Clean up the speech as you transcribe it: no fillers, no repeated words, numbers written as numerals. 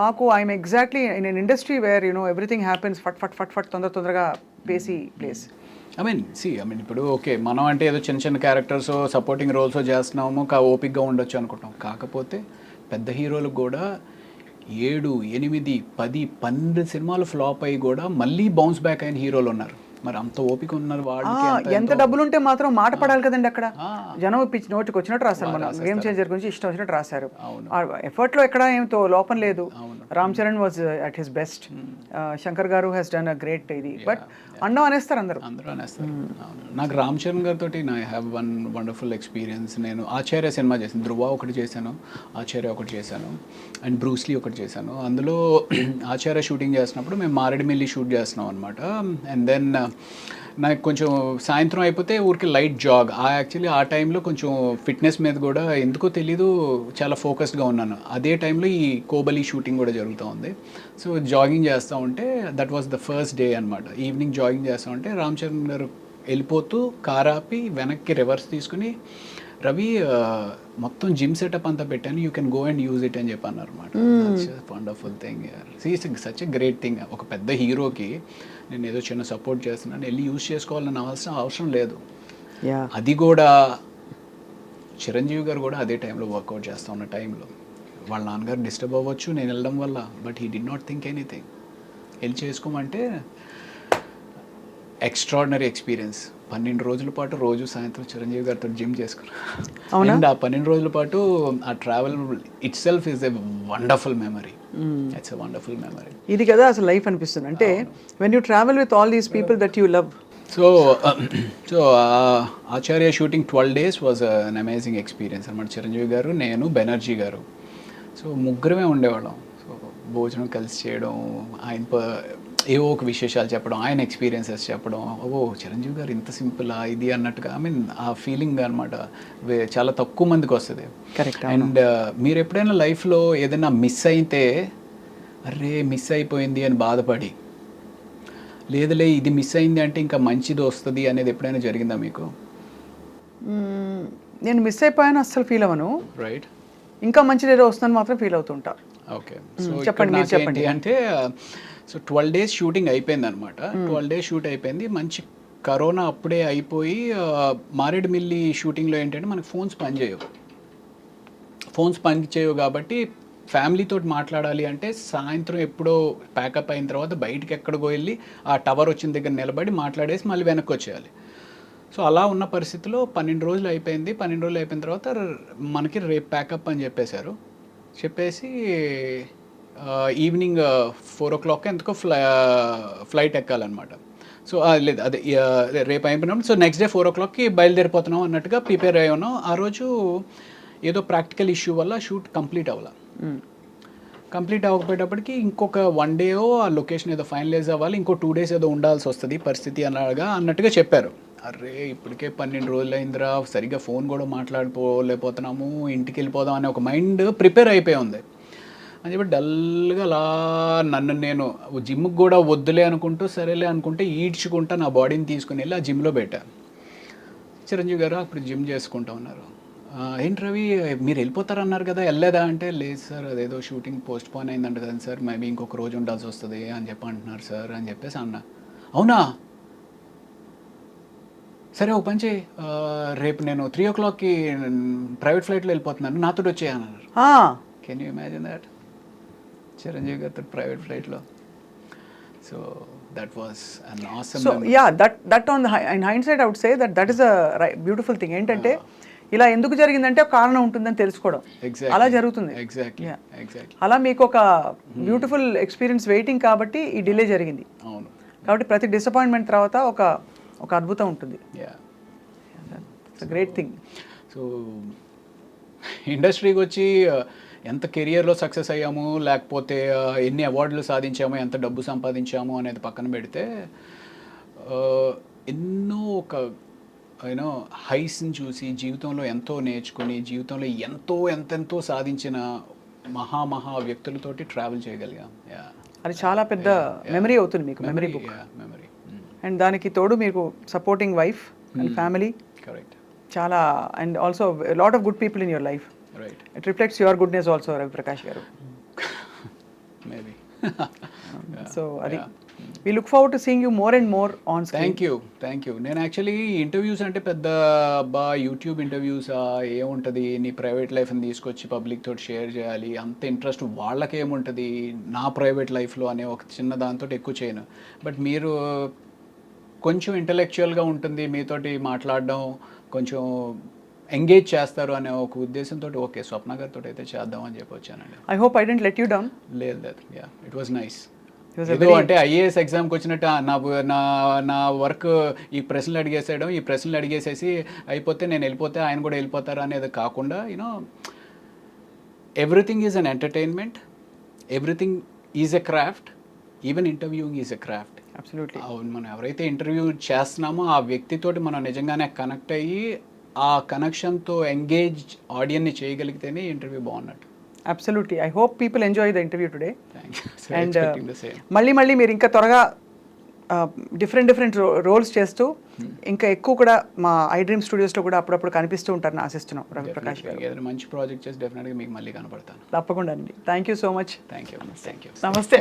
మాకు I'm exactly in an industry where everything happens ఫట్ ఫట్ ఫట్ ఫట్ తొందరగా పేసి ప్లేస్. ఐ మీన్ ఇప్పుడు ఓకే మనం అంటే ఏదో చిన్న చిన్న క్యారెక్టర్స్ సపోర్టింగ్ రోల్స్ చేస్తున్నాము ఓపిక్గా ఉండొచ్చు అనుకుంటాం. కాకపోతే పెద్ద హీరోలకు కూడా 7, 8, 10, 12 సినిమాలు ఫ్లాప్ అయ్యి కూడా మళ్ళీ బౌన్స్ బ్యాక్ అయిన హీరోలు ఉన్నారు. మరి అంత ఓపిక ఉన్నారు వాళ్ళకి. ఎంత డబ్బులు ఉంటే మాత్రం మాట పడాలి కదండి అక్కడ. జనం పిచ్చి నోటికి వచ్చినట్టు రాశారు, మన గేమ్ చేంజర్ గురించి ఇష్టం వచ్చినట్టు రాశారు. ఎఫర్ట్ లో ఎక్కడ ఏమితో లోపం లేదు. Ram Charan was at his best. Shankar గారు హ్యాస్ డన్ అ గ్రేట్ ఇది. బట్ అండం అనేస్తారు అందరూ అనేస్తారు. నాకు రామ్ చరణ్ గారితో I have one wonderful experience. నేను ఆచార్య సినిమా చేశాను, ధ్రువ ఒకటి చేశాను, ఆచార్య ఒకటి చేశాను, అండ్ బ్రూస్లీ ఒకటి చేశాను. అందులో ఆచార్య షూటింగ్ చేసినప్పుడు మేము మారేడుమిల్లి షూట్ చేస్తున్నాం అనమాట. అండ్ దెన్ నాకు కొంచెం సాయంత్రం అయిపోతే ఊరికి లైట్ జాగ్. యాక్చువల్లీ ఆ టైంలో కొంచెం ఫిట్నెస్ మీద కూడా ఎందుకో తెలీదు చాలా ఫోకస్డ్గా ఉన్నాను. అదే టైంలో ఈ కోబలి షూటింగ్ కూడా జరుగుతూ ఉంది. సో జాగింగ్ చేస్తూ ఉంటే that was the first day అనమాట. ఈవినింగ్ జాగింగ్ చేస్తూ ఉంటే రామ్ చరణ్ గారు వెళ్ళిపోతూ కార్ ఆపి వెనక్కి రివర్స్ తీసుకుని, రవి మొత్తం జిమ్ సెటప్ అంతా పెట్టాను, you can go and use it అని చెప్పి అన్నారు అనమాట. Wonderful thing, such a great thing. ఒక పెద్ద హీరోకి నేను ఏదో చిన్న సపోర్ట్ చేస్తున్నాను, వెళ్ళి యూజ్ చేసుకోవాలని అవసరం లేదు. అది కూడా చిరంజీవి గారు కూడా అదే టైంలో వర్కౌట్ చేస్తూ ఉన్న టైంలో వాళ్ళ నాన్నగారు డిస్టర్బ్ అవ్వచ్చు నేను వెళ్ళడం వల్ల, but he did not think anything. వెళ్ళి చేసుకోమంటే ఎక్స్ట్రాడినరీ ఎక్స్పీరియన్స్. 12 రోజుల పాటు రోజు సాయంత్రం చిరంజీవి గారితో జిమ్ చేసుకున్నాను. అండ్ ఆ 12 రోజుల పాటు ఆ travel it self is a wonderful memory. It's a wonderful memory. ఇది కదా అసలు లైఫ్ అనిపిస్తుంది. అంటే when you travel with all these people that you love. So Acharya shooting 12 days was an amazing experience అనమాట. చిరంజీవి గారు, నేను, బెనర్జీ గారు, సో ముగ్గురమే ఉండేవాళ్ళం. సో భోజనం కలిసి చేయడం, ఆయన ఏవో ఒక విశేషాలు చెప్పడం, ఆయన ఎక్స్పీరియన్సెస్ చెప్పడం, చిరంజీవి గారు ఇంత సింపులా ఇది అన్నట్టుగా. ఐ మీన్ ఆ ఫీలింగ్ అనమాట చాలా తక్కువ మందికి వస్తుంది. అండ్ మీరు ఎప్పుడైనా లైఫ్లో ఏదైనా మిస్ అయితే అరే మిస్ అయిపోయింది అని బాధపడి, లేదులే ఇది మిస్ అయింది అంటే ఇంకా మంచిది వస్తుంది అనేది ఎప్పుడైనా జరిగిందా మీకు? నేను మిస్ అయిపోయాను అస్సలు ఫీల్ అవ్వను. రైట్. ఇంకా మంచిది ఏదో వస్తుందని మాత్రం ఫీల్ అవుతుంటా. ఓకే, చెప్పండి. అంటే సో 12 days షూటింగ్ అయిపోయింది అనమాట. 12 days షూట్ అయిపోయింది. మంచి కరోనా అప్పుడే అయిపోయి మారేడుమిల్లి షూటింగ్లో ఏంటంటే మనకు ఫోన్స్ పనిచేయవు కాబట్టి ఫ్యామిలీతో మాట్లాడాలి అంటే సాయంత్రం ఎప్పుడో ప్యాకప్ అయిన తర్వాత బయటికి ఎక్కడికో వెళ్ళి ఆ టవర్ వచ్చిన దగ్గర నిలబడి మాట్లాడేసి మళ్ళీ వెనక్కి వచ్చేయాలి. సో అలా ఉన్న పరిస్థితిలో 12 రోజులు అయిపోయింది. 12 రోజులు అయిపోయిన తర్వాత మనకి రేపు ప్యాకప్ అని చెప్పేసి ఈవినింగ్ 4 o'clock ఎందుకో ఫ్లైట్ ఎక్కాలన్నమాట. సో లేదు అదే రేపు అయిపోయినప్పుడు సో నెక్స్ట్ డే 4 o'clockకి బయలుదేరిపోతున్నాం అన్నట్టుగా ప్రిపేర్ అయ్యి ఉన్నాం. ఆ రోజు ఏదో ప్రాక్టికల్ ఇష్యూ వల్ల షూట్ కంప్లీట్ అవ్వకపోయేటప్పటికి ఇంకొక 1 day ఆ లొకేషన్ ఏదో ఫైనలైజ్ అవ్వాలి, ఇంకో 2 days ఏదో ఉండాల్సి వస్తుంది పరిస్థితి అన్నట్టుగా చెప్పారు. అరే ఇప్పటికే 12 రోజులు అయిందిరా, సరిగ్గా ఫోన్ కూడా మాట్లాడుకోలేకపోతున్నాము, ఇంటికి వెళ్ళిపోదాం అనే ఒక మైండ్ ప్రిపేర్ అయిపోయి ఉంది అని చెప్పి డల్గా అలా నన్ను నేను జిమ్కి కూడా వద్దులే అనుకుంటూ సరేలే అనుకుంటే ఈడ్చుకుంటా నా బాడీని తీసుకుని వెళ్ళి ఆ జిమ్లో పెట్టా. చిరంజీవి గారు అప్పుడు జిమ్ చేసుకుంటా ఉన్నారు. ఏంటి రవి మీరు వెళ్ళిపోతారన్నారు కదా వెళ్ళలేదా అంటే, లేదు సార్ అదేదో షూటింగ్ పోస్ట్ పోన్ అయిందంట కదా సార్, మేబీ ఇంకొక రోజు ఉండాల్సి వస్తుంది అని చెప్పి అంటున్నారు సార్ అని చెప్పేసి అన్నా. అవునా సరే ఓ పని చేయి, రేపు నేను 3 o'clockకి ప్రైవేట్ ఫ్లైట్లో వెళ్ళిపోతున్నాను, నాతో వచ్చేయన్నారు. Can you imagine that? Chiranjeevi గారితో ప్రైవేట్ ఫ్లైట్లో. So that was an awesome. So yeah that on in hindsight I would say that is a beautiful thing. ఏంటంటే ఇలా ఎందుకు జరిగిందంటే ఒక కారణం ఉంటుందని తెలుసుకోవడం, అలా జరుగుతుంది. అలా మీకు ఒక బ్యూటిఫుల్ ఎక్స్పీరియన్స్ వెయిటింగ్ కాబట్టి ఈ డిలే జరిగింది. అవును, కాబట్టి ప్రతి డిసప్పాయింట్మెంట్ తర్వాత ఒక అద్భుతం ఉంటుంది. It's great thing. సో ఇండస్ట్రీకి వచ్చి ఎంత కెరియర్లో సక్సెస్ అయ్యాము, లేకపోతే ఎన్ని అవార్డులు సాధించాము, ఎంత డబ్బు సంపాదించాము అనేది పక్కన పెడితే ఎన్నో ఒక హైస్ని చూసి జీవితంలో ఎంతో నేర్చుకుని జీవితంలో ఎంతెంతో సాధించిన మహా వ్యక్తులతోటి ట్రావెల్ చేయగలిగాం. అది చాలా పెద్ద మెమరీ అవుతుంది మీకు, మెమరీ బుక్. అండ్ దానికి తోడు మీకు supporting wife and family, correct, చాలా. And also lot of good people in your life. Right. It reflects your goodness also, Ravi Prakash garu. Maybe so అది we look forward to seeing you more and more on screen. Thank you. నేను actually interviews అంటే పెద్ద YouTube interviews ఏముంటుంది, నీ private లైఫ్ని తీసుకొచ్చి public తోటి share చేయాలి, అంత ఇంట్రెస్ట్ వాళ్ళకి ఏముంటుంది నా ప్రైవేట్ లైఫ్లో అనే ఒక చిన్న దాంతో ఎక్కువ చేయను. బట్ మీరు కొంచెం ఇంటలెక్చువల్గా ఉంటుంది, మీతోటి మాట్లాడడం కొంచెం ఎంగేజ్ చేస్తారు అనే ఒక ఉద్దేశంతో ఓకే స్వప్న గారితో అయితే చేద్దాం అని చెప్పి వచ్చానండి. I hope I didn't let you down. లేదు, yeah it was nice. It was a ఏదో అంటే ఐఏఎస్ ఎగ్జామ్కి వచ్చినట్టు నా వర్క్ ఈ ప్రశ్నలు అడిగేసేయడం, ఈ ప్రశ్నలు అడిగేసేసి అయిపోతే నేను వెళ్ళిపోతే ఆయన కూడా వెళ్ళిపోతారు అనేది కాకుండా you know everything is an entertainment, everything is a craft, even interviewing is a craft. Absolutely. అవును, మనం ఎవరైతే ఇంటర్వ్యూ చేస్తున్నామో ఆ వ్యక్తితోటి మనం నిజంగానే కనెక్ట్ అయ్యి ఆ కనెక్షన్తో ఎంగేజ్ ఆడియన్ని చేయగలిగితేనే ఇంటర్వ్యూ బాగున్నట్టు. Absolutely. I hope people enjoy the interview today. And the same. మళ్ళీ మీరు ఇంకా త్వరగా డిఫరెంట్ రోల్స్ చేస్తూ ఇంకా ఎక్కువ కూడా మా ఐ డ్రీమ్ స్టూడియోస్లో కూడా అప్పుడప్పుడు కనిపిస్తూ ఉంటారని ఆశిస్తున్నాం రవి ప్రకాష్ గారు. ఏదైనా మంచి ప్రాజెక్ట్ చేసి డెఫినెట్గా మీకు మళ్ళీ కనపడతాను. తప్పకుండా అండి. Thank you so much. Thank you. నమస్తే.